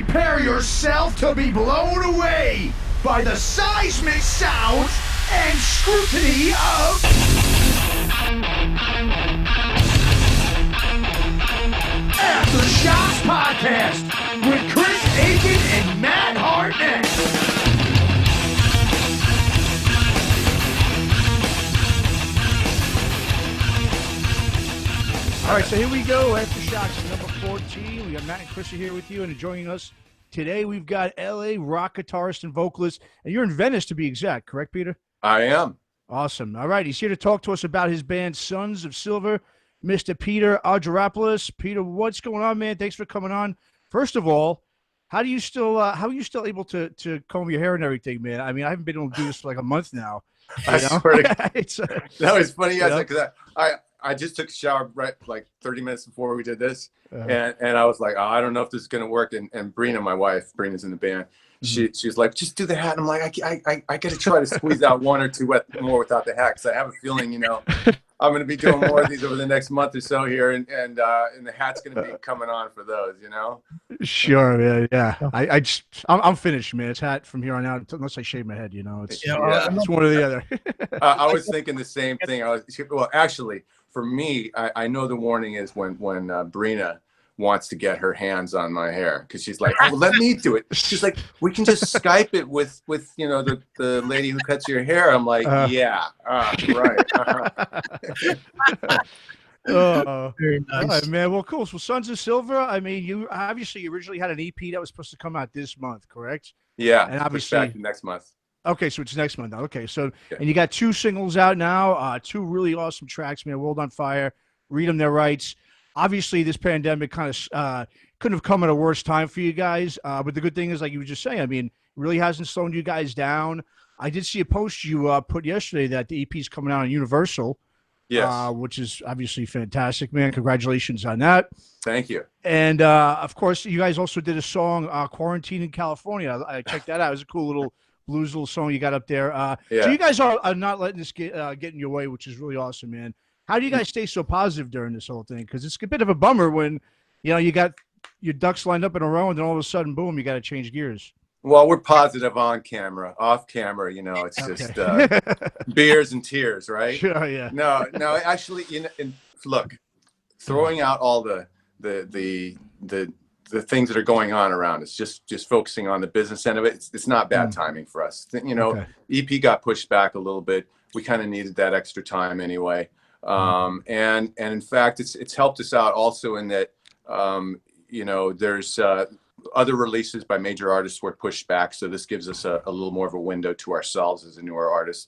Prepare yourself to be blown away by the seismic sounds and scrutiny of Aftershocks Podcast with Chris Aiken and Matt Hartnett. All right, so here we go. Aftershocks number 14. We got Matt and Chris here with you, and joining us today, we've got L.A. rock guitarist and vocalist, and you're in Venice to be exact, correct, Peter? I am. Awesome. All right, he's here to talk to us about his band, Sons of Silver, Mr. Peter Argyropoulos. Peter, what's going on, man? Thanks for coming on. First of all, how are you still able to comb your hair and everything, man? I mean, I haven't been able to do this for like a month now. I swear to that was funny. Because I just took a shower right like 30 minutes before we did this, and I was like, oh, I don't know if this is gonna work. And Brina, my wife, Brina's in the band. She's like, just do the hat. And I'm like, I got to try to squeeze out one or two more without the hat, because I have a feeling, I'm going to be doing more of these over the next month or so here, and the hat's going to be coming on for those, Sure, yeah. I'm finished, man. It's hat from here on out unless I shave my head. It's one or the other. I was thinking the same thing. Well, actually, for me, I know the warning is when Brina wants to get her hands on my hair, because she's like, oh, let me do it. She's like, we can just Skype it with the lady who cuts your hair. I'm like, yeah, right. Oh, very nice. All right, man. Well, cool. So Sons of Silver, I mean, you obviously originally had an EP that was supposed to come out this month, correct? Yeah, and obviously back to next month. Okay, so it's next month now. Okay, so and you got 2 singles out now, 2 really awesome tracks, man. World on Fire, Read 'Em Their Rights. Obviously, this pandemic kind of couldn't have come at a worse time for you guys. But the good thing is, like you were just saying, I mean, it really hasn't slowed you guys down. I did see a post you put yesterday that the EP is coming out on Universal. Yes. Which is obviously fantastic, man. Congratulations on that. Thank you. And, of course, you guys also did a song, Quarantine in California. I checked that out. It was a cool little blues little song you got up there. So you guys are not letting this get in your way, which is really awesome, man. How do you guys stay so positive during this whole thing? Because it's a bit of a bummer when, you got your ducks lined up in a row and then all of a sudden, boom, you got to change gears. Well, we're positive on camera. Off camera, it's just beers and tears, right? Sure, yeah. No, actually, and look, throwing out all the things that are going on around us, just focusing on the business end of it, it's not bad timing for us. EP got pushed back a little bit. We kind of needed that extra time anyway. And in fact, it's helped us out also in that, there's other releases by major artists were pushed back. So this gives us a little more of a window to ourselves as a newer artist.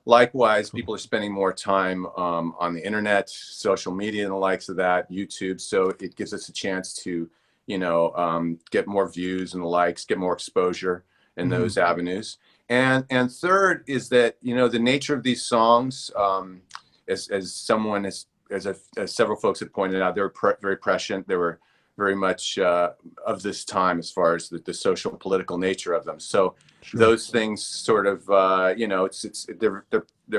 Likewise, people are spending more time on the internet, social media and the likes of that, YouTube. So it gives us a chance to, get more views and the likes, get more exposure in those avenues. And third is that, the nature of these songs, as several folks have pointed out, they were very prescient. They were very much of this time as far as the social political nature of them. So those things sort of, they're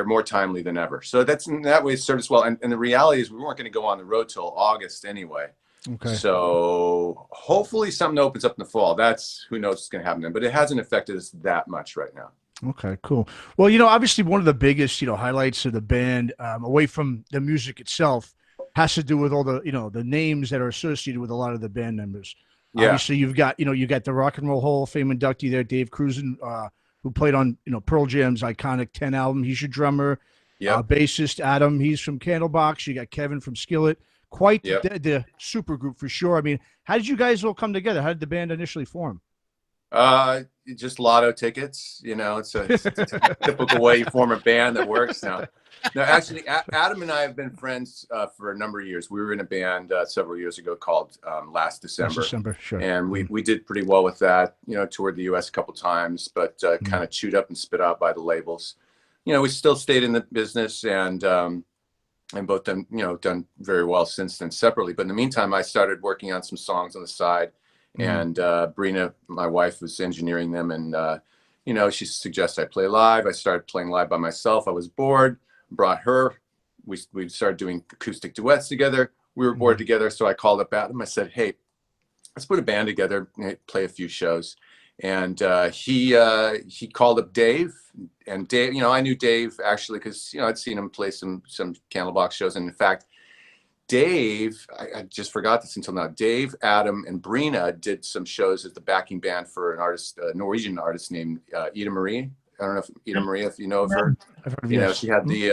more timely than ever. So that's in that way it served us well. And the reality is we weren't going to go on the road till August anyway. Okay. So hopefully something opens up in the fall. That's who knows what's going to happen then. But it hasn't affected us that much right now. Okay, cool. Well, obviously one of the biggest, highlights of the band, away from the music itself, has to do with all the, the names that are associated with a lot of the band members. Yeah. Obviously, you've got the Rock and Roll Hall of Fame inductee there, Dave Cruzen, who played on, Pearl Jam's iconic 10 album. He's your drummer. Yeah. Bassist Adam, he's from Candlebox. You got Kevin from Skillet. Quite the super group for sure. I mean, how did you guys all come together? How did the band initially form? Just lotto tickets, it's a typical way you form a band that works now. No, actually, Adam and I have been friends for a number of years. We were in a band several years ago called Last December. Sure. And we did pretty well with that, toured the U.S. a couple times, but kind of chewed up and spit out by the labels. We still stayed in the business and both done very well since then separately. But in the meantime, I started working on some songs on the side. And Brina, my wife, was engineering them, and she suggested I play live. I started playing live by myself. I was bored, brought her. We started doing acoustic duets together. We were bored together, so I called up Adam. I said, hey, let's put a band together, play a few shows. And he called up Dave, and Dave, you know, I knew Dave actually because, you know, I'd seen him play some Candlebox shows. And in fact, Dave, I just forgot this until now, Dave, Adam, and Brina did some shows as the backing band for an artist, a Norwegian artist named Ida Marie. I don't know if Ida Marie, if you know of her. You know, she had the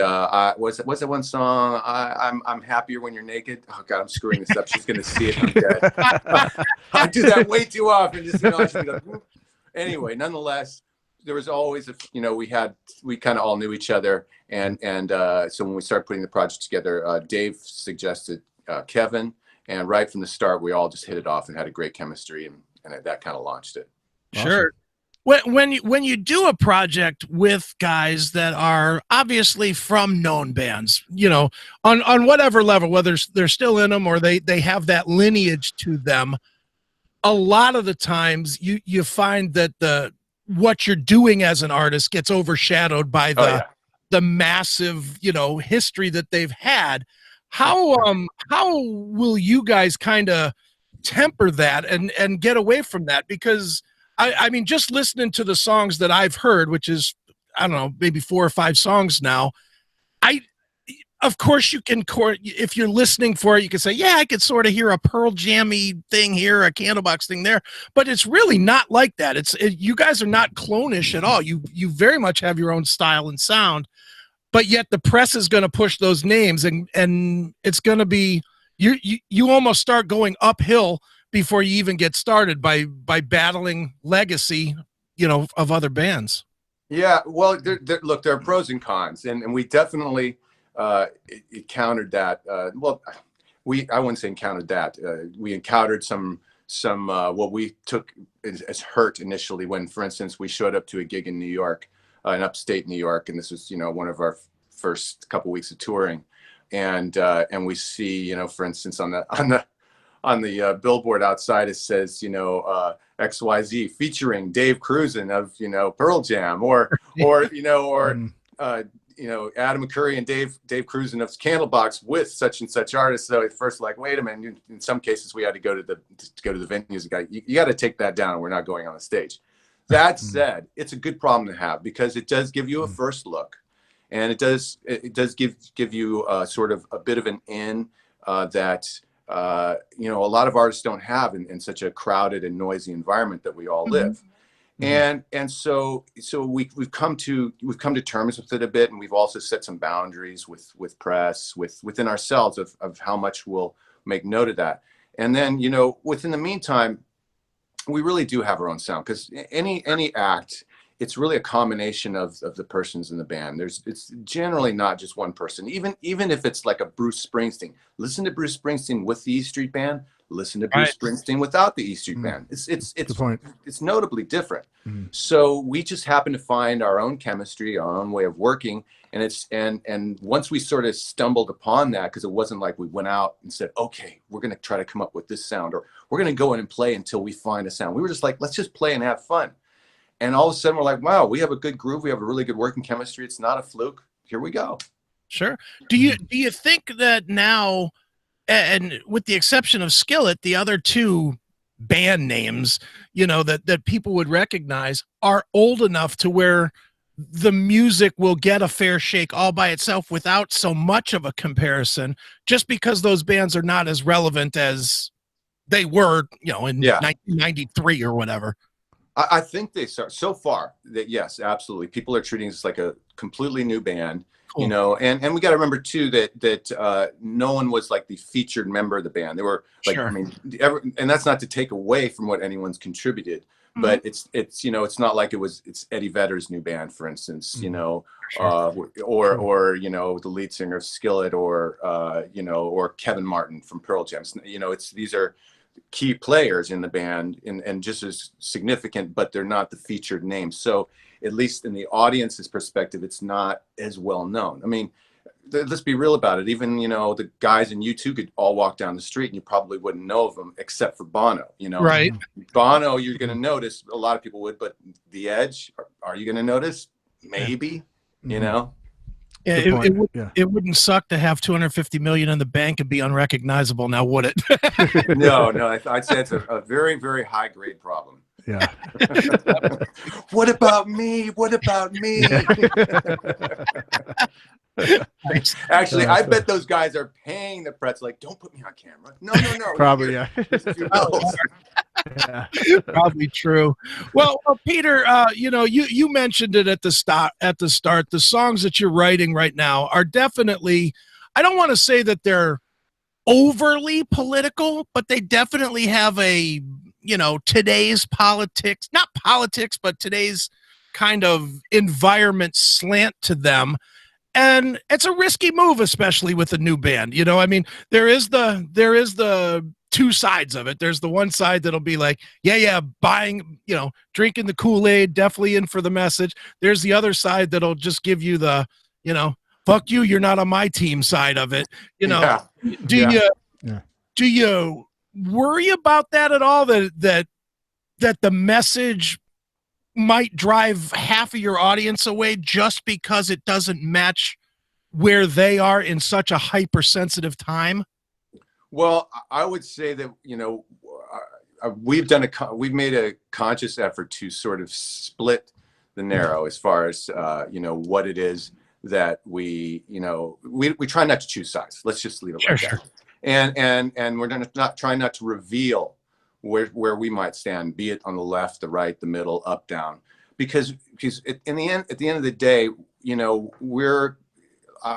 what's that one song? I'm happier when you're naked. Oh God, I'm screwing this up. She's gonna see it. I'm dead. I do that way too often. Just, you know, I should be like, whoop. Anyway, nonetheless, there was always you know, we kind of all knew each other, and so when we started putting the project together, Dave suggested Kevin, and right from the start, we all just hit it off and had a great chemistry, and that kind of launched it. Sure. When you do a project with guys that are obviously from known bands, you know, on whatever level, whether they're still in them or they have that lineage to them, a lot of the times you find that what you're doing as an artist gets overshadowed by the massive, you know, history that they've had. How will you guys kind of temper that and get away from that? Because I mean, just listening to the songs that I've heard, which is, I don't know, maybe 4 or 5 songs now, of course you can, if you're listening for it, you can say, yeah, I could sort of hear a Pearl Jammy thing here, a Candlebox thing there, but it's really not like that. You guys are not clonish at all. You very much have your own style and sound, but yet the press is going to push those names, and it's going to be, you almost start going uphill before you even get started by battling legacy, you know, of other bands. Yeah, well, look, there are pros and cons, and we definitely encountered that. Well, I wouldn't say encountered that. We encountered some what we took as hurt initially when, for instance, we showed up to a gig in New York, in upstate New York, and this was, you know, one of our first couple weeks of touring, and we see, you know, for instance, on the billboard outside, it says, you know, XYZ featuring Dave Cruzen of, you know, Pearl Jam, or you know, you know, Adam McCurry and Dave Cruzen of Candlebox with such and such artists. So at first, like, wait a minute. In some cases, we had to go to the venues. You got to take that down. We're not going on the stage. That said, it's a good problem to have because it does give you a first look, and it does give you sort of a bit of an in that. You know, a lot of artists don't have in such a crowded and noisy environment that we all live. And so we've come to terms with it a bit, and we've also set some boundaries with press, within ourselves of how much we'll make note of that. And then, you know, within the meantime, we really do have our own sound, because any act, it's really a combination of the persons in the band. It's generally not just one person. Even if it's like a Bruce Springsteen, listen to Bruce Springsteen with the E Street Band, listen to Bruce Springsteen without the E Street Band. It's notably different. So we just happen to find our own chemistry, our own way of working, and once we sort of stumbled upon that, because it wasn't like we went out and said, okay, we're going to try to come up with this sound, or we're going to go in and play until we find a sound. We were just like, let's just play and have fun. And all of a sudden we're like, wow, we have a good groove. We have a really good working chemistry. It's not a fluke. Here we go. Sure. Do you think that now, and with the exception of Skillet, the other 2 band names, you know, that people would recognize are old enough to where the music will get a fair shake all by itself without so much of a comparison, just because those bands are not as relevant as they were, you know, in 1993 or whatever? I think they start so far that, yes, absolutely. People are treating this like a completely new band, you know, and we got to remember too that no one was like the featured member of the band. They were like, I mean, and that's not to take away from what anyone's contributed, but it's, you know, it's not like it's Eddie Vedder's new band, for instance, you know, or, you know, the lead singer of Skillet, or, you know, or Kevin Martin from Pearl Jam. You know, these are key players in the band and just as significant, but they're not the featured name. So at least in the audience's perspective, it's not as well known. I mean, let's be real about it. Even, you know, the guys in U2 could all walk down the street and you probably wouldn't know of them except for Bono, you know. Right. Bono, you're going to notice, a lot of people would, but The Edge, are you going to notice? Maybe, you know. It, point. it, would, Yeah. it wouldn't suck to have 250 million in the bank and be unrecognizable now, would it? No, I'd say it's a very, very high grade problem. Yeah. What about me? What about me? Actually, I bet those guys are paying the press, like, don't put me on camera. No. Probably, yeah. Yeah. Probably true. Well, Peter, you mentioned it at the start. The songs that you're writing right now are definitely, I don't want to say that they're overly political, but they definitely have a, today's politics, not politics, but today's kind of environment slant to them. And it's a risky move, especially with a new band. I mean, there is the two sides of it. There's the one side that'll be like, yeah, buying, drinking the Kool-Aid, definitely in for the message. There's the other side that'll just give you the, fuck you, you're not on my team side of it. Do you worry about that at all? That the message might drive half of your audience away just because it doesn't match where they are in such a hypersensitive time? Well, I would say that, we've made a conscious effort to sort of split the narrow as far as, what it is that we try not to choose sides. Let's just leave it like that. And we're trying not to reveal where we might stand, be it on the left, the right, the middle, up, down, because at the end of the day,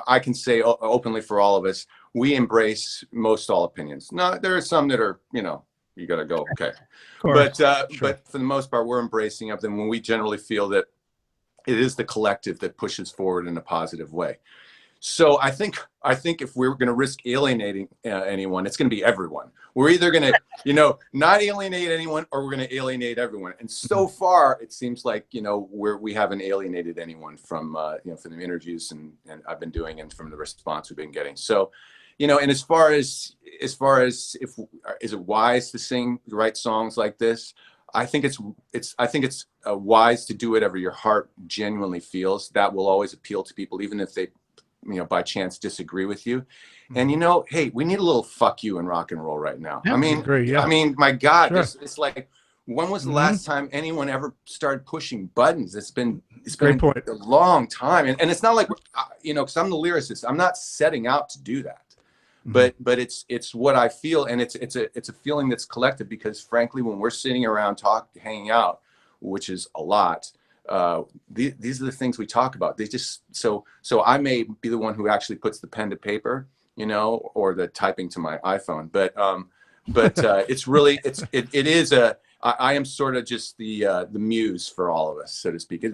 I can say openly for all of us, we embrace most all opinions. No, there are some that are, you got to go, okay. But for the most part, we're embracing of them when we generally feel that it is the collective that pushes forward in a positive way. So I think if we're going to risk alienating anyone, it's going to be everyone. We're either going to, not alienate anyone, or we're going to alienate everyone. And so far, it seems like, we haven't alienated anyone from, from the interviews and I've been doing and from the response we've been getting. So, and as far as is it wise to write songs like this? I think it's wise to do whatever your heart genuinely feels. That will always appeal to people, even if they, by chance disagree with you. And hey, we need a little fuck you in rock and roll right now. Yeah, I mean, agree, yeah. I mean, my God, Sure. it's like, when was the last time anyone ever started pushing buttons? It's been a long time, and it's not like because I'm the lyricist. I'm not setting out to do that, but it's what I feel, and it's a feeling that's collective. Because frankly, when we're sitting around hanging out, which is a lot. These are the things we talk about. They just so I may be the one who actually puts the pen to paper, or the typing to my iPhone. But it's really it is I am sort of just the muse for all of us, so to speak.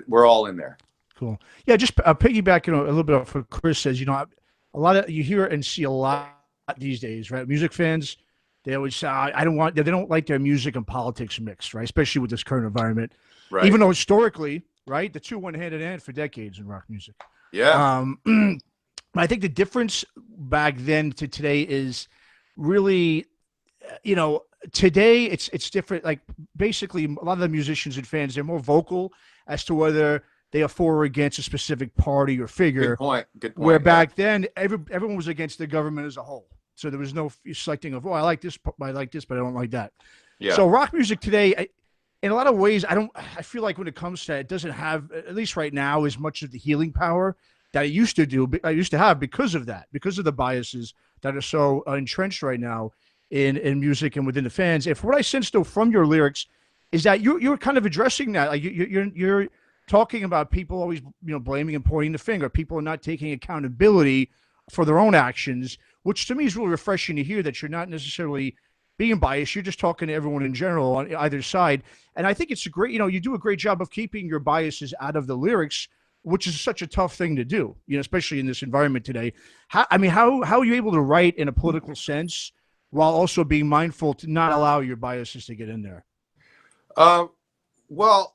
We're all in there. Cool. Yeah, just piggybacking a little bit off what Chris says. A lot of you hear and see a lot these days, right? Music fans, they always say, they don't like their music and politics mixed, right? Especially with this current environment. Right. Even though historically, right, the two went hand in hand for decades in rock music. Yeah. I think the difference back then to today is really, today it's different. Like basically, a lot of the musicians and fans, they're more vocal as to whether they are for or against a specific party or figure. Good point. Where back then, everyone was against the government as a whole. So there was no selecting of, I like this, but I don't like that. Yeah. So rock music today, in a lot of ways, I feel like when it comes to it doesn't have, at least right now, as much of the healing power that it used to have because of that, because of the biases that are so entrenched right now in music and within the fans. If what I sense though from your lyrics is that you're kind of addressing that, like you're talking about people always blaming and pointing the finger. People are not taking accountability for their own actions, which to me is really refreshing to hear, that you're not necessarily being biased. You're just talking to everyone in general on either side. And I think it's a great, you do a great job of keeping your biases out of the lyrics, which is such a tough thing to do, especially in this environment today. How are you able to write in a political sense while also being mindful to not allow your biases to get in there? Well,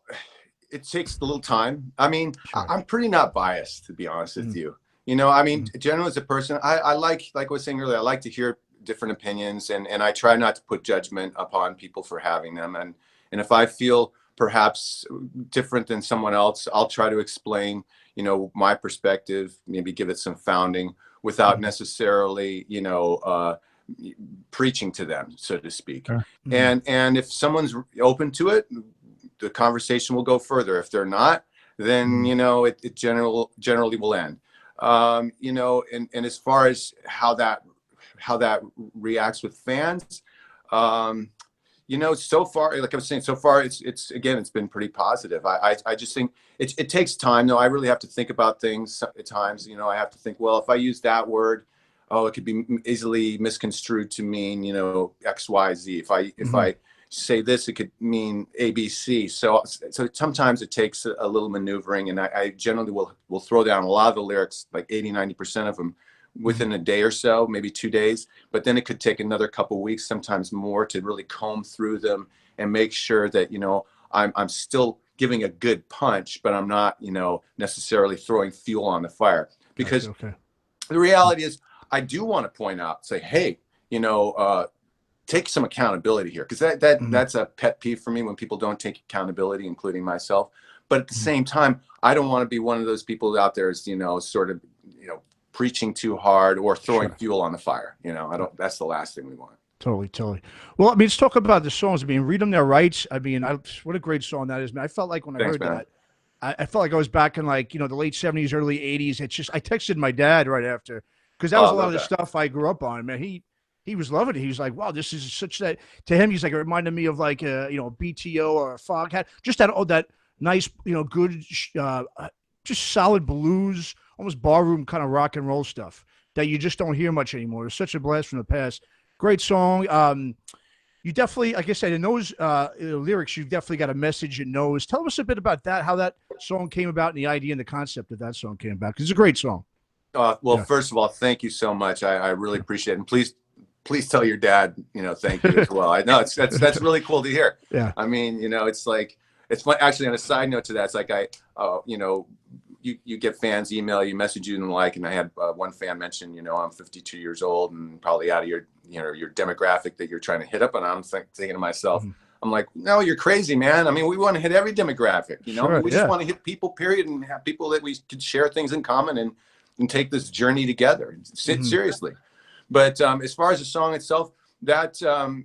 it takes a little time. I mean, sure. I'm pretty not biased, to be honest with you. Generally as a person, I like I was saying earlier, I like to hear different opinions, and I try not to put judgment upon people for having them. And if I feel perhaps different than someone else, I'll try to explain, you know, my perspective, maybe give it some founding without necessarily, you know, preaching to them, so to speak. Sure. And if someone's open to it, the conversation will go further. If they're not, then, you know, it generally will end. You know, and as far as how that reacts with fans, you know, so far, like I was saying, so far it's been pretty positive. I just think it takes time. though. I really have to think about things at times. You know, I have to think, well, if I use that word, oh, it could be easily misconstrued to mean, you know, X, Y, Z. If I say this, it could mean A, B, C. So sometimes it takes a little maneuvering, and I generally will throw down a lot of the lyrics, like 80-90% of them, within a day or so, maybe 2 days. But then it could take another couple weeks, sometimes more, to really comb through them and make sure that, you know, I'm still giving a good punch, but I'm not, you know, necessarily throwing fuel on the fire. Because the reality is, I do want to point out, say, hey, you know, take some accountability here, because that's a pet peeve for me when people don't take accountability, including myself. But at the same time, I don't want to be one of those people out there, you know, sort of, you know, preaching too hard or throwing fuel on the fire. You know, that's the last thing we want. Totally. Well, I mean, let's talk about the songs. I mean, Read Them Their Rights. I mean, what a great song that is, man. I felt like when I heard that, I felt like I was back in, like, you know, the late 70s, early 80s. It's just, I texted my dad right after, because that was a lot of the stuff I grew up on, man. He was loving it. He was like, wow, this is such that, to him, he's like, it reminded me of like, you know, BTO or a Foghat, just that nice, you know, good, just solid blues, almost barroom kind of rock and roll stuff that you just don't hear much anymore. It's such a blast from the past. Great song. You definitely, like I said, in those lyrics, you've definitely got a message in those. Tell us a bit about that, how that song came about, and the idea and the concept of that song came about, because it's a great song. First of all, thank you so much. I really appreciate it. And please tell your dad, you know, thank you as well. I know that's really cool to hear. Yeah. I mean, you know, it's like, it's fun. Actually, on a side note to that, it's like you know, you get fans email you, message you, and like, and I had one fan mention, you know, I'm 52 years old and probably out of your, you know, your demographic that you're trying to hit up. And I'm thinking to myself, I'm like, no, you're crazy, man. I mean, we want to hit every demographic, you know, we just want to hit people, period, and have people that we could share things in common and take this journey together. Seriously. But as far as the song itself, that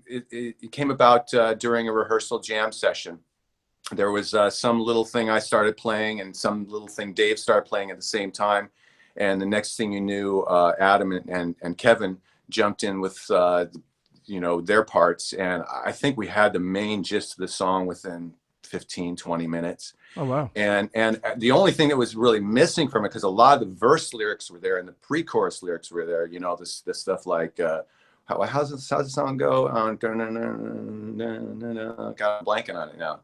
it came about during a rehearsal jam session. There was some little thing I started playing and some little thing Dave started playing at the same time. And the next thing you knew, Adam and Kevin jumped in with, you know, their parts. And I think we had the main gist of the song within 15, 20 minutes. Oh, wow. And the only thing that was really missing from it, because a lot of the verse lyrics were there and the pre-chorus lyrics were there, you know, this stuff like, how's the song go? God, I'm blanking on it now.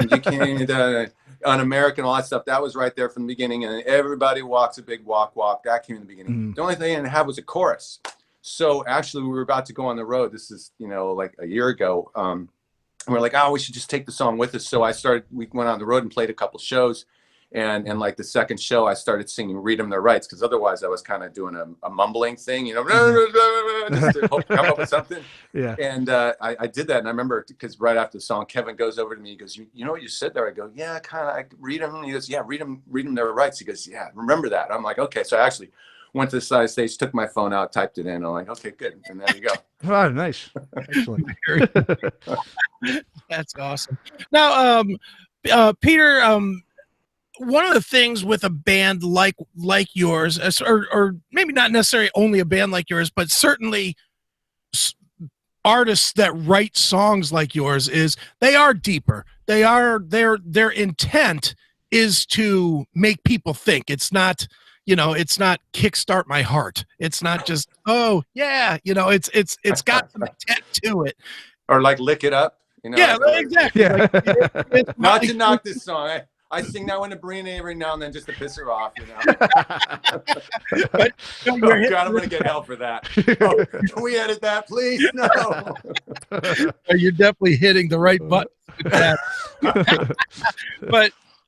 You can't, Un-American, all that stuff, that was right there from the beginning. And everybody walks a big walk, that came in the beginning. The only thing I didn't have was a chorus. So actually, we were about to go on the road. This is, you know, like a year ago. And we're like, oh, we should just take the song with us. So we went on the road and played a couple shows. And like the second show, I started singing Read Them Their Rights, because otherwise I was kind of doing a mumbling thing, you know, just to hope to come up with something. Yeah. And I did that. And I remember, because right after the song, Kevin goes over to me. He goes, you know what you said there? I go, yeah, kind of. I read them. And he goes, yeah, read them their rights. He goes, yeah, remember that. I'm like, okay. So I actually went to the side of the stage, took my phone out, typed it in. I'm like, okay, good. And there you go. Oh, nice. Excellent. That's awesome. Now, Peter, one of the things with a band like yours, or maybe not necessarily only a band like yours, but certainly artists that write songs like yours, is they are deeper. Their intent is to make people think. It's not, you know, it's not kickstart my heart. It's not just, oh yeah, you know, it's got some intent to it. Or like Lick It Up, you know. Yeah, exactly. Yeah. Like, not to knock this song. I sing that one to Brina every now and then just to piss her off, you know. But, oh God, I'm gonna get hell for that. Oh, can we edit that, please? No. You're definitely hitting the right button with that.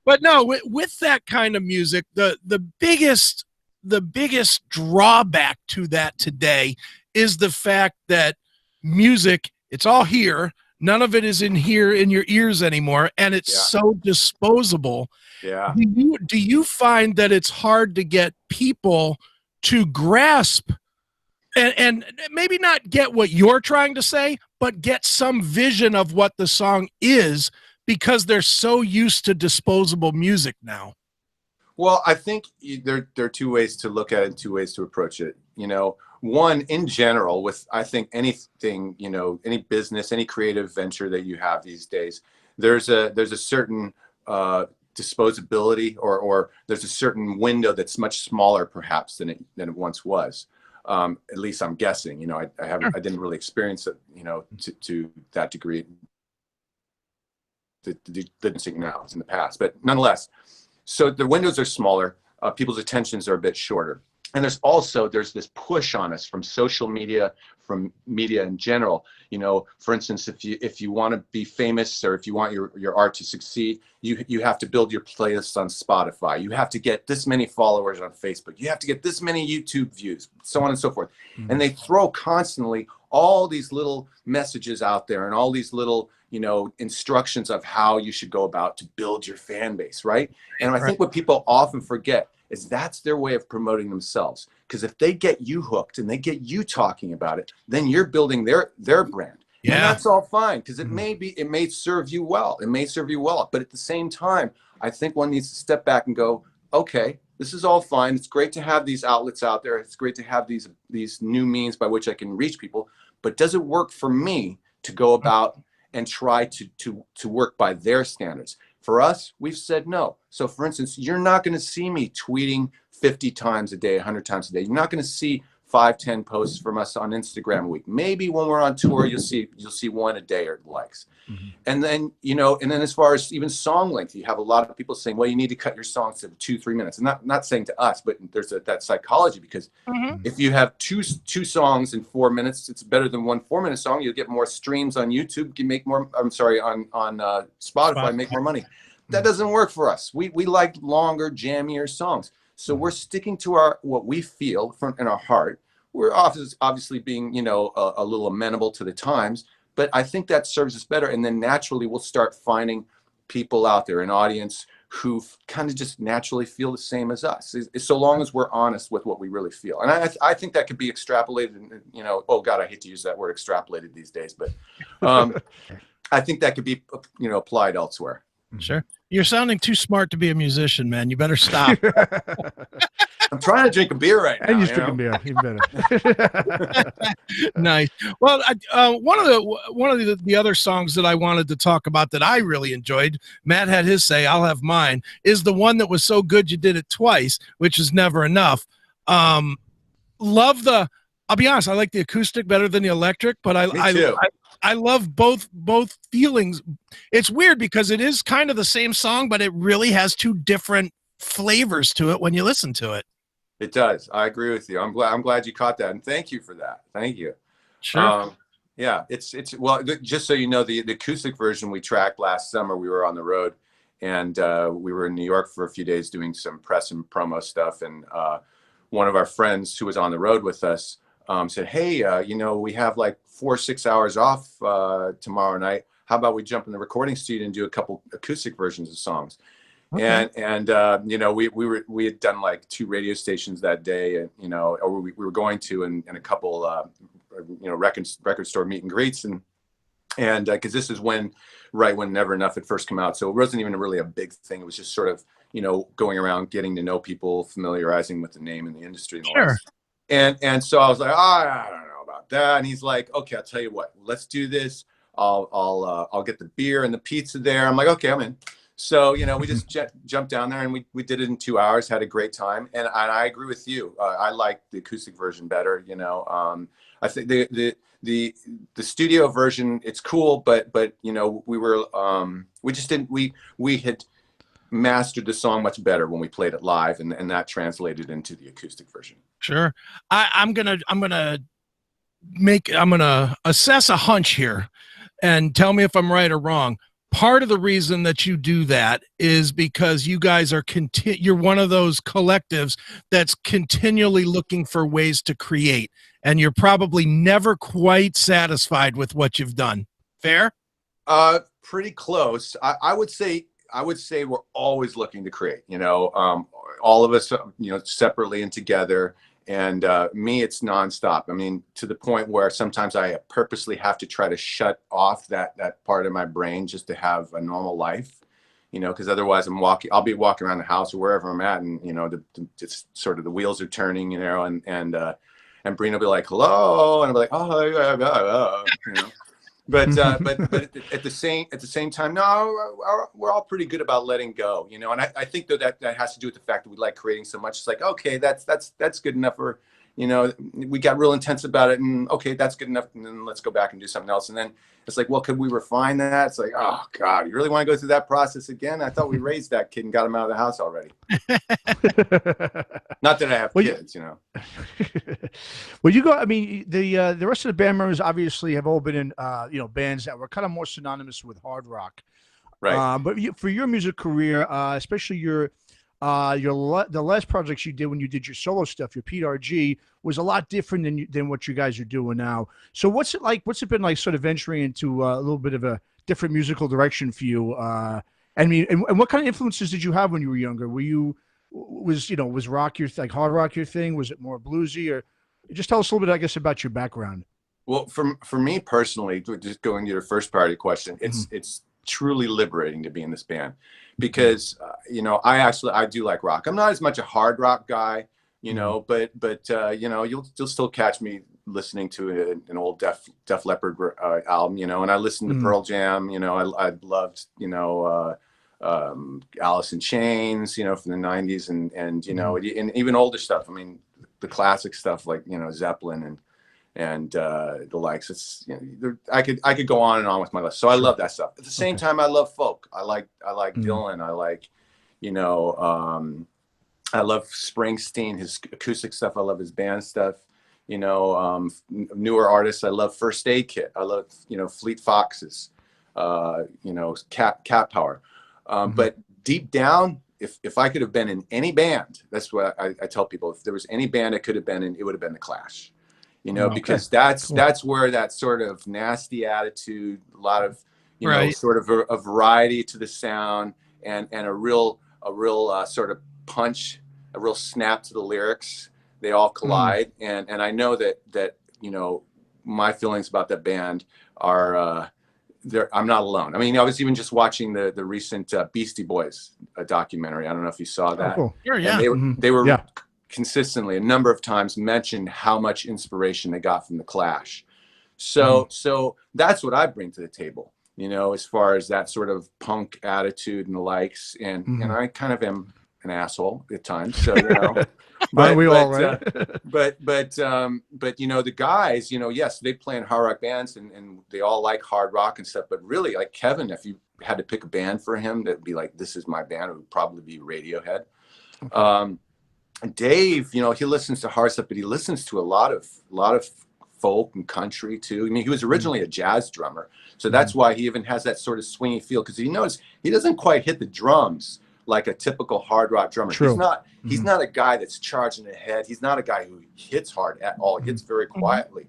But no, with that kind of music, the biggest drawback to that today is the fact that music, it's all here. None of it is in here in your ears anymore, and it's so disposable. Yeah. Do you find that it's hard to get people to grasp and maybe not get what you're trying to say, but get some vision of what the song is, because they're so used to disposable music now? Well, I think there are two ways to look at it and two ways to approach it. You know, one, in general, with, I think, anything, you know, any business, any creative venture that you have these days, there's a certain disposability, or there's a certain window that's much smaller perhaps than it once was. At least I'm guessing. You know, I didn't really experience it, you know, to that degree. The now is in the past, but nonetheless, so the windows are smaller. People's attentions are a bit shorter. And there's this push on us from social media, from media in general. You know, for instance, if you want to be famous, or if you want your art to succeed, you have to build your playlists on Spotify. You have to get this many followers on Facebook. You have to get this many YouTube views, so on and so forth. Mm-hmm. And they throw constantly all these little messages out there and all these little, you know, instructions of how you should go about to build your fan base, right? And I think what people often forget is that's their way of promoting themselves. Because if they get you hooked and they get you talking about it, then you're building their brand. Yeah. And that's all fine, because it may serve you well. It may serve you well. But at the same time, I think one needs to step back and go, okay, this is all fine. It's great to have these outlets out there. It's great to have these new means by which I can reach people. But does it work for me to go about and try to work by their standards? For us, we've said no. So for instance, you're not going to see me tweeting 50 times a day, 100 times a day. You're not going to see 5-10 posts from us on Instagram a week. Maybe when we're on tour, you'll see one a day or likes. Mm-hmm. And then, you know, and then as far as even song length, you have a lot of people saying, well, you need to cut your songs to 2-3 minutes. And not saying to us, but there's that psychology, because if you have two songs in 4 minutes, it's better than one 4-minute song. You'll get more streams on YouTube. You can make more, on Spotify, make more money. That doesn't work for us. We like longer, jammier songs. So we're sticking to what we feel in our heart. We're obviously being, you know, a little amenable to the times, but I think that serves us better. And then naturally we'll start finding people out there, an audience who kind of just naturally feel the same as us, so long as we're honest with what we really feel. And I think that could be extrapolated, and, you know, oh God, I hate to use that word extrapolated these days, but I think that could be, you know, applied elsewhere. Sure. You're sounding too smart to be a musician, man. You better stop. I'm trying to drink a beer right now. And you're drinking beer, even better. Nice. Well, one of the other songs that I wanted to talk about that I really enjoyed, Matt had his say, I'll have mine, is the one that was so good you did it twice, which is Never Enough. I'll be honest, I like the acoustic better than the electric, but I love both feelings. It's weird because it is kind of the same song, but it really has two different flavors to it when you listen to it. It does. I agree with you. I'm glad you caught that, and thank you for that. Thank you. Sure. Yeah, it's well, just so you know, the acoustic version we tracked last summer. We were on the road, and we were in New York for a few days doing some press and promo stuff. And one of our friends who was on the road with us said, "Hey, you know, we have like 4 or 6 hours off tomorrow night. How about we jump in the recording studio and do a couple acoustic versions of songs?" Okay. And you know, we had done like 2 radio stations that day, and you know, or we were going to, and a couple you know, record store meet and greets, and because this is right when Never Enough had first come out, so it wasn't even really a big thing. It was just sort of, you know, going around, getting to know people, familiarizing with the name in the industry. Sure. And so I was like, I don't know about that. And he's like, okay, I'll tell you what, let's do this. I'll get the beer and the pizza there. I'm like, okay, I'm in. So, you know, we just jumped down there, and we did it in 2 hours, had a great time. And I agree with you. I like the acoustic version better. You know, I think the studio version, it's cool, but you know, we had mastered the song much better when we played it live, and that translated into the acoustic version. Sure. I'm gonna assess a hunch here and tell me if I'm right or wrong. Part of the reason that you do that is because you guys are you're one of those collectives that's continually looking for ways to create, and you're probably never quite satisfied with what you've done. Fair? Pretty close. I would say we're always looking to create, all of us, separately and together. And me, it's nonstop. I mean, to the point where sometimes I purposely have to try to shut off that part of my brain just to have a normal life, because otherwise I'll be walking around the house or wherever I'm at, and it's sort of the wheels are turning, and Breen will be like, hello, and I'll be like, oh, yeah. But at the same time, no, we're all pretty good about letting go, and I think that has to do with the fact that we like creating so much. It's like, okay, that's good enough, or we got real intense about it, and okay, that's good enough, and then let's go back and do something else. And then it's like, well, could we refine that? It's like, oh God, you really want to go through that process again? I thought we raised that kid and got him out of the house already. Not that I have kids, Well, I mean, the rest of the band members obviously have all been in bands that were kind of more synonymous with hard rock, right? But for your music career, especially the last projects you did when you did your solo stuff, your Peter RG, was a lot different than what you guys are doing now. So what's it like? What's it been like, sort of venturing into a little bit of a different musical direction for you? I mean, and what kind of influences did you have when you were younger? Was rock hard rock your thing? Was it more bluesy, or just tell us a little bit, I guess, about your background? Well, for me personally, just going to your first part of the question, it's truly liberating to be in this band, because I do like rock. I'm not as much a hard rock guy, but you'll still catch me listening to an old Def Leppard album, and I listened to Pearl Jam. I loved Alice in Chains, from the 90s, and and even older stuff. I mean, the classic stuff like Zeppelin and the likes. It's I could go on and on with my list. So I love that stuff. At the same time, I love folk. I like Dylan. I like I love Springsteen, his acoustic stuff. I love his band stuff. Newer artists. I love First Aid Kit. I love Fleet Foxes. Cat Power. But deep down, if I could have been in any band, that's what I tell people. If there was any band I could have been in, it would have been the Clash. Because that's where that sort of nasty attitude, a lot of sort of a variety to the sound, and a real sort of punch, a real snap to the lyrics. They all collide, and I know that my feelings about that band are. I'm not alone. I mean, I was even just watching the recent Beastie Boys documentary. I don't know if you saw that. Oh, cool. Sure, yeah. And they were consistently a number of times mentioned how much inspiration they got from the Clash. So that's what I bring to the table, as far as that sort of punk attitude and the likes. And I kind of am an asshole at times. So but we all, right? but the guys, yes, they play in hard rock bands and they all like hard rock and stuff. But really, like Kevin, if you had to pick a band for him that'd be like, this is my band, it would probably be Radiohead. Okay. Dave, he listens to hard stuff, but he listens to a lot of folk and country too. I mean, he was originally a jazz drummer, so that's why he even has that sort of swingy feel, because he knows he doesn't quite hit the drums like a typical hard rock drummer. True. He's not a guy that's charging ahead. He's not a guy who hits hard at all. He hits very quietly.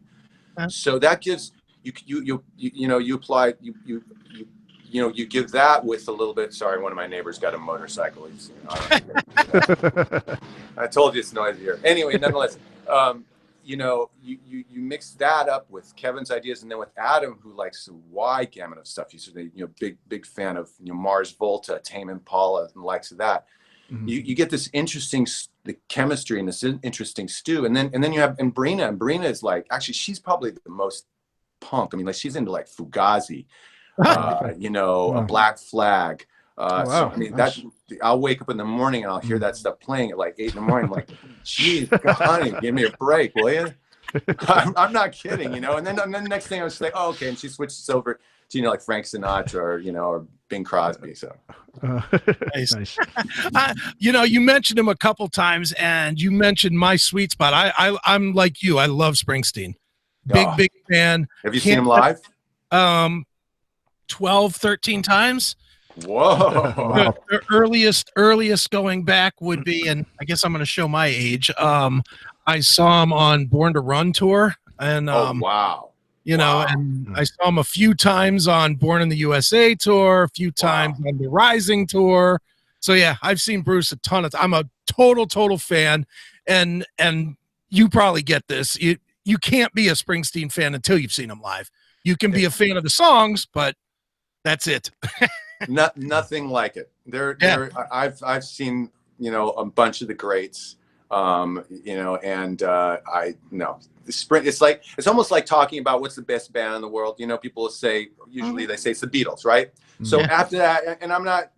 So that gives you apply you give that with a little bit. Sorry, one of my neighbors got a motorcycle. I told you it's noisy here. Anyway, nonetheless, you mix that up with Kevin's ideas, and then with Adam, who likes a wide gamut of stuff. He's big fan of Mars Volta, Tame Impala, and the likes of that. You get this interesting the chemistry and this interesting stew, and then you have Brina, and Brina is like, actually she's probably the most punk. I mean, like, she's into like Fugazi, a Black Flag. So, I mean, I'll wake up in the morning and I'll hear that stuff playing at like 8 in the morning. I'm like, geez, honey, give me a break, will you? I'm not kidding, And then the next thing I was just like, oh, okay. And she switches over to, like Frank Sinatra or Bing Crosby. So nice. You mentioned him a couple times, and you mentioned my sweet spot. I'm like you. I love Springsteen. Big fan. Have you seen him live? 12, 13 times. Whoa. The earliest going back would be, and I guess I'm going to show my age. I saw him on Born to Run tour, and wow. you know, and I saw him a few times on Born in the USA tour, a few times on the Rising tour. So yeah, I've seen Bruce a ton of I'm a total fan, and you probably get this. You can't be a Springsteen fan until you've seen him live. You can be a fan of the songs, but that's it. Nothing like it. I've seen, you know, a bunch of the greats, you know, and it's almost like talking about what's the best band in the world. You know, people will say, usually they say it's the Beatles, right? So after that, and I'm not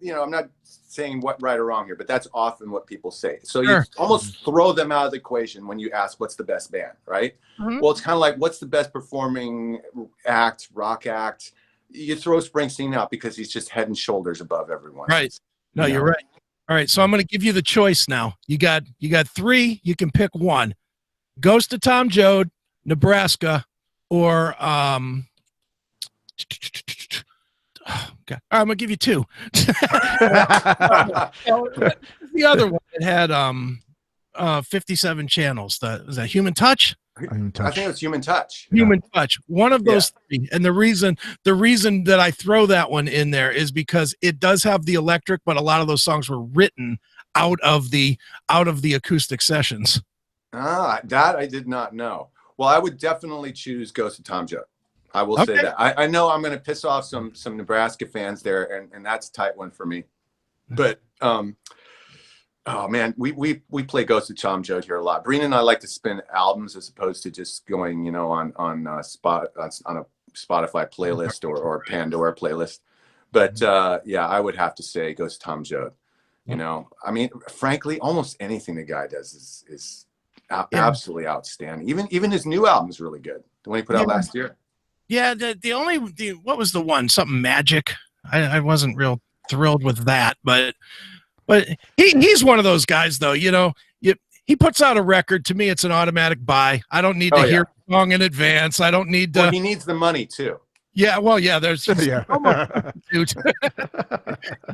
saying what right or wrong here, but that's often what people say. So you almost throw them out of the equation when you ask what's the best band, right? Well, it's kind of like what's the best performing act, rock act. You throw Springsteen out because he's just head and shoulders above everyone. Right. No, you're right. All right, so I'm going to give you the choice now. You got 3. You can pick one: Ghost of Tom Joad, Nebraska, or God. I'm going to give you 2. The other one that had 57 channels. Was that Human Touch? I think it was Human Touch. Human Touch. One of those 3. And the reason that I throw that one in there is because it does have the electric, but a lot of those songs were written out of the acoustic sessions. That I did not know. Well, I would definitely choose Ghost of Tom Joad. I will say that. I know I'm going to piss off some Nebraska fans there, and that's a tight one for me. But oh man, we play Ghost of Tom Joad here a lot. Breen and I like to spin albums as opposed to just going, you know, on a Spotify playlist or Pandora playlist. But yeah, I would have to say Ghost of Tom Joad. You know, I mean, frankly, almost anything the guy does is absolutely outstanding. Even his new album is really good. The one he put out last year. Yeah, what was the one? Something Magic. I wasn't real thrilled with that, but he's one of those guys, though. You know, he puts out a record. To me, it's an automatic buy. I don't need to hear a song in advance. I don't need to. Well, he needs the money too. Yeah, well, yeah. There's dude.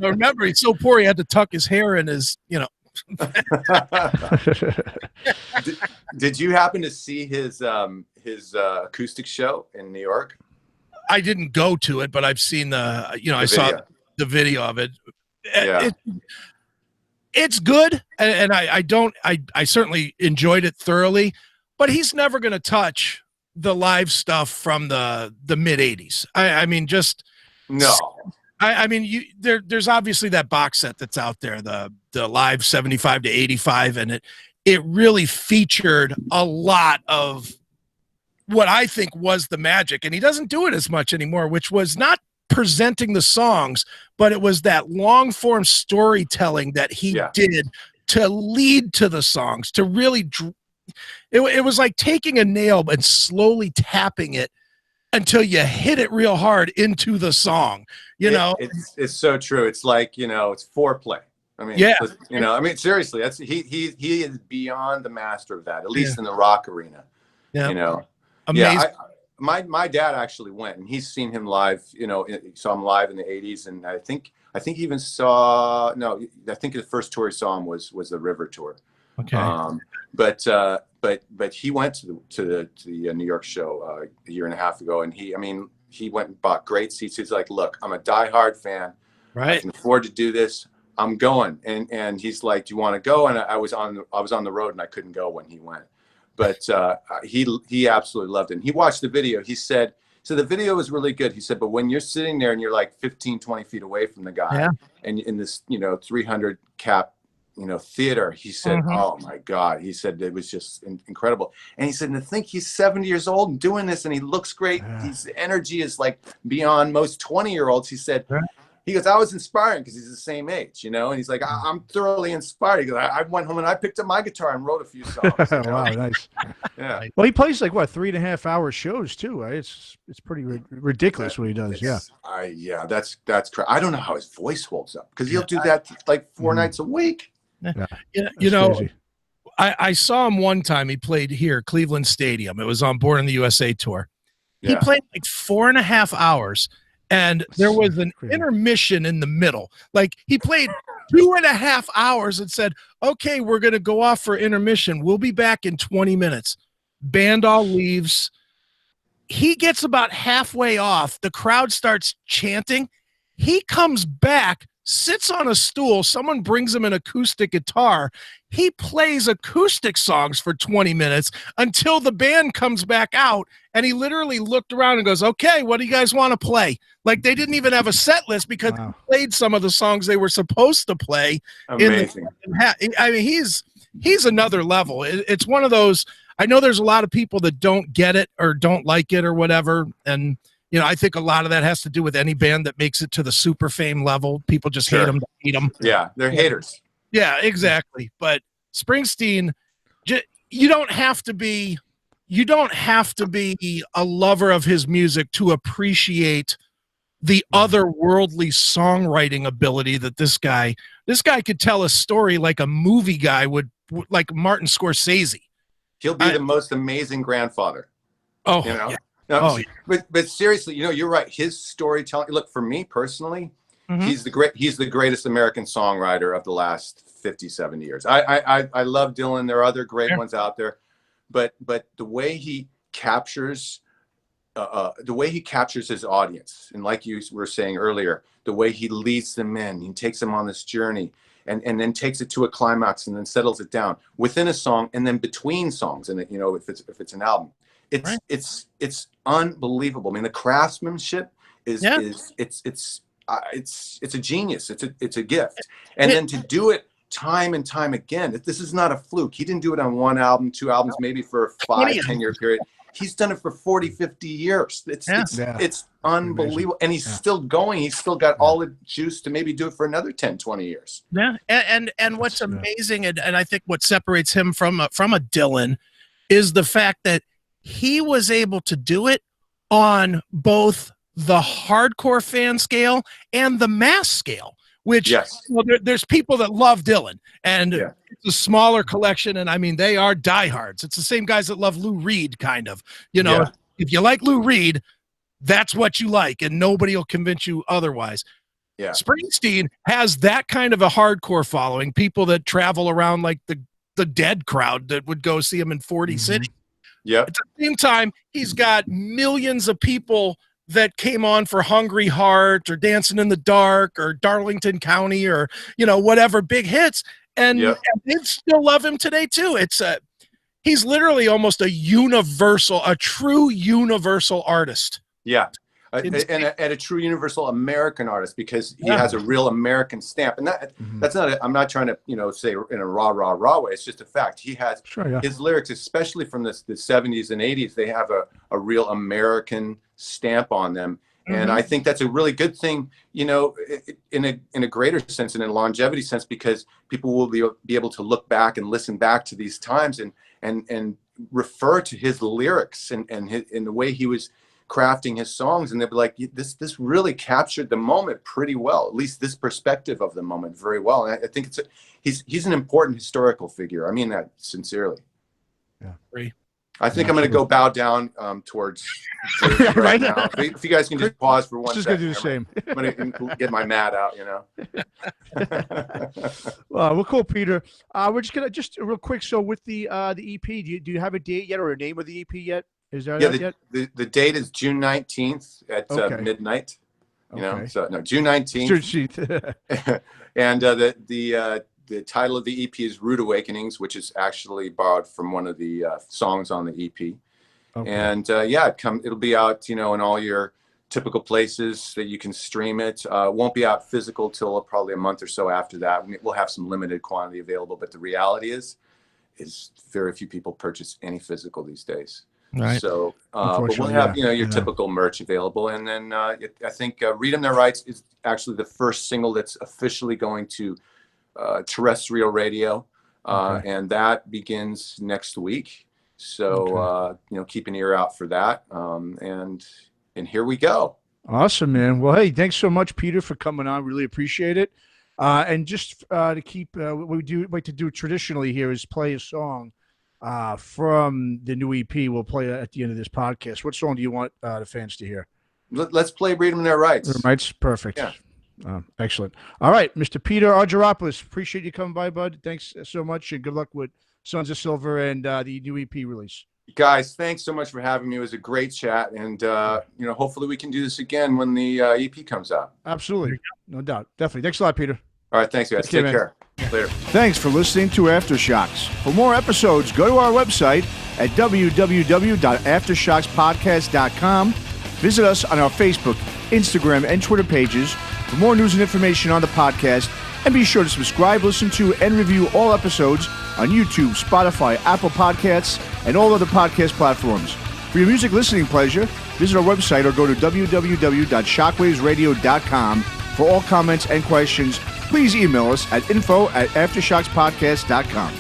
Remember, he's so poor he had to tuck his hair in his, you know. Did you happen to see his acoustic show in New York? I didn't go to it, but I've seen I saw the video of it. Yeah. It's good, and I certainly enjoyed it thoroughly, but he's never going to touch the live stuff from the mid 80s. I mean, just no. I mean, there's obviously that box set that's out there, the live 75 to 85, and it really featured a lot of what I think was the magic, and he doesn't do it as much anymore, which was not presenting the songs, but it was that long form storytelling that he did to lead to the songs, to really it was like taking a nail and slowly tapping it until you hit it real hard into the song. You know, it's so true. It's like, you know, it's foreplay. I mean, you know, I mean, seriously, that's he is beyond the master of that, at least in the rock arena. Yeah. You know, amazing. Yeah, my dad actually went, and he's seen him live. You know, saw him live in the '80s, and I think I think the first tour he saw him was the River tour. Okay. But he went to the New York show a year and a half ago, and he went and bought great seats. He's like, look, I'm a diehard fan. Right. I can afford to do this. I'm going. And he's like, do you want to go? And I was on the road and I couldn't go when he went. But he absolutely loved it. And he watched the video. He said, so the video was really good. He said, but when you're sitting there and you're like 15, 20 feet away from the guy and in this, 300 cap, theater, he said, oh my God, he said it was just incredible. And he said, and to think he's 70 years old and doing this and he looks great. His energy is like beyond most 20-year-olds. He said, he goes, I was inspiring because he's the same age, and he's like, I'm thoroughly inspired. He goes, I went home and I picked up my guitar and wrote a few songs. Wow, nice. Yeah. Well, he plays like 3.5 hour shows too, right? It's pretty ridiculous what he does. That's crazy. I don't know how his voice holds up because he'll do that like 4 nights a week. Crazy. I saw him one time. He played here, Cleveland Stadium. It was on Born in the USA tour. He played like 4.5 hours. And there was an intermission in the middle. Like he played 2.5 hours and said, okay, we're going to go off for intermission. We'll be back in 20 minutes. Band all leaves. he gets about halfway off. The crowd starts chanting. He comes back, sits on a stool. Someone brings him an acoustic guitar. He plays acoustic songs for 20 minutes until the band comes back out. And he literally looked around and goes, okay, what do you guys want to play? Like, they didn't even have a set list because he played some of the songs they were supposed to play. Amazing. I mean, he's another level. It's one of those, I know there's a lot of people that don't get it or don't like it or whatever. And, you know, I think a lot of that has to do with any band that makes it to the super fame level. People just hate them to hate them. Yeah, they're haters. Yeah, exactly. But Springsteen, you don't have to be a lover of his music to appreciate the otherworldly songwriting ability that this guy could tell a story like a movie guy would, like Martin Scorsese. He'll be the most amazing grandfather. Oh, you know? yeah. No, but seriously, you know, you're right. His storytelling. Look, for me personally, he's the greatest American songwriter of the last 50, 70 years. I love Dylan. There are other great ones out there, but the way he captures his audience, and like you were saying earlier, the way he leads them in, he takes them on this journey, and then takes it to a climax, and then settles it down within a song, and then between songs, and you know, if it's an album, it's unbelievable. I mean, the craftsmanship is it's a genius. It's a gift, and then to do it time and time again. This is not a fluke. He didn't do it on one album, two albums, maybe for a 5-10 year period. He's done it for 40, 50 years. It's unbelievable. And he's still going. He's still got all the juice to maybe do it for another 10, 20 years. Yeah. And what's amazing, and I think what separates him from a Dylan is the fact that he was able to do it on both the hardcore fan scale and the mass scale, which there's people that love Dylan, and it's a smaller collection. And I mean, they are diehards. It's the same guys that love Lou Reed, kind of, you know, if you like Lou Reed, that's what you like, and nobody will convince you otherwise. Yeah. Springsteen has that kind of a hardcore following, people that travel around like the Dead crowd that would go see him in 40 cities. Yeah. At the same time, he's got millions of people that came on for Hungry Heart or Dancing in the Dark or Darlington County or, you know, whatever big hits. And they still love him today too. He's literally almost a true universal artist. Yeah. And a true universal American artist, because he has a real American stamp, and that's not. I'm not trying to, you know, say in a raw way. It's just a fact. He has his lyrics, especially from the 70s and 80s. They have a real American stamp on them, and I think that's a really good thing. You know, in a greater sense and in a longevity sense, because people will be able to look back and listen back to these times and refer to his lyrics and the way he was crafting his songs, and they'd be like, this really captured the moment pretty well, at least this perspective of the moment very well. And I think he's an important historical figure. I mean that sincerely. Yeah. I think I'm going to go bow down towards right now. If you guys can just pause for 1 second. Just going to do the same. I'm going to get my mat out, you know. Well, cool, Peter. We're just going to just real quick. So with the EP, do you have a date yet or a name of the EP yet? Is there yet? The date is June 19th at midnight. You know, so no, June 19th. And the title of the EP is Rude Awakenings, which is actually borrowed from one of the songs on the EP. And it'll be out, you know, in all your typical places that you can stream it. Won't be out physical till probably a month or so after that. We'll have some limited quantity available, but the reality is very few people purchase any physical these days. Right. So, but we'll have, you know, your typical merch available. And then I think Read 'Em Their Rights is actually the first single that's officially going to terrestrial radio. And that begins next week. So, you know, keep an ear out for that. And here we go. Awesome, man. Well, hey, thanks so much, Peter, for coming on. Really appreciate it. And just to keep, what we do like to do traditionally here is play a song from the new EP. We'll play at the end of this podcast. What song do you want the fans to hear? Let's play Read 'Em Their Rights. Rights, perfect. Yeah. Excellent. All right, Mr. Peter Argyropoulos, appreciate you coming by, bud. Thanks so much, and good luck with Sons of Silver and the new EP release. Guys, thanks so much for having me. It was a great chat, and hopefully we can do this again when the EP comes out. Absolutely, no doubt, definitely. Thanks a lot, Peter. All right, thanks, guys. Take care. Later. Thanks for listening to Aftershocks. For more episodes, go to our website at www.aftershockspodcast.com. Visit us on our Facebook, Instagram, and Twitter pages for more news and information on the podcast. And be sure to subscribe, listen to, and review all episodes on YouTube, Spotify, Apple Podcasts, and all other podcast platforms. For your music listening pleasure, visit our website or go to www.shockwavesradio.com. For all comments and questions, please email us at info@aftershockspodcast.com.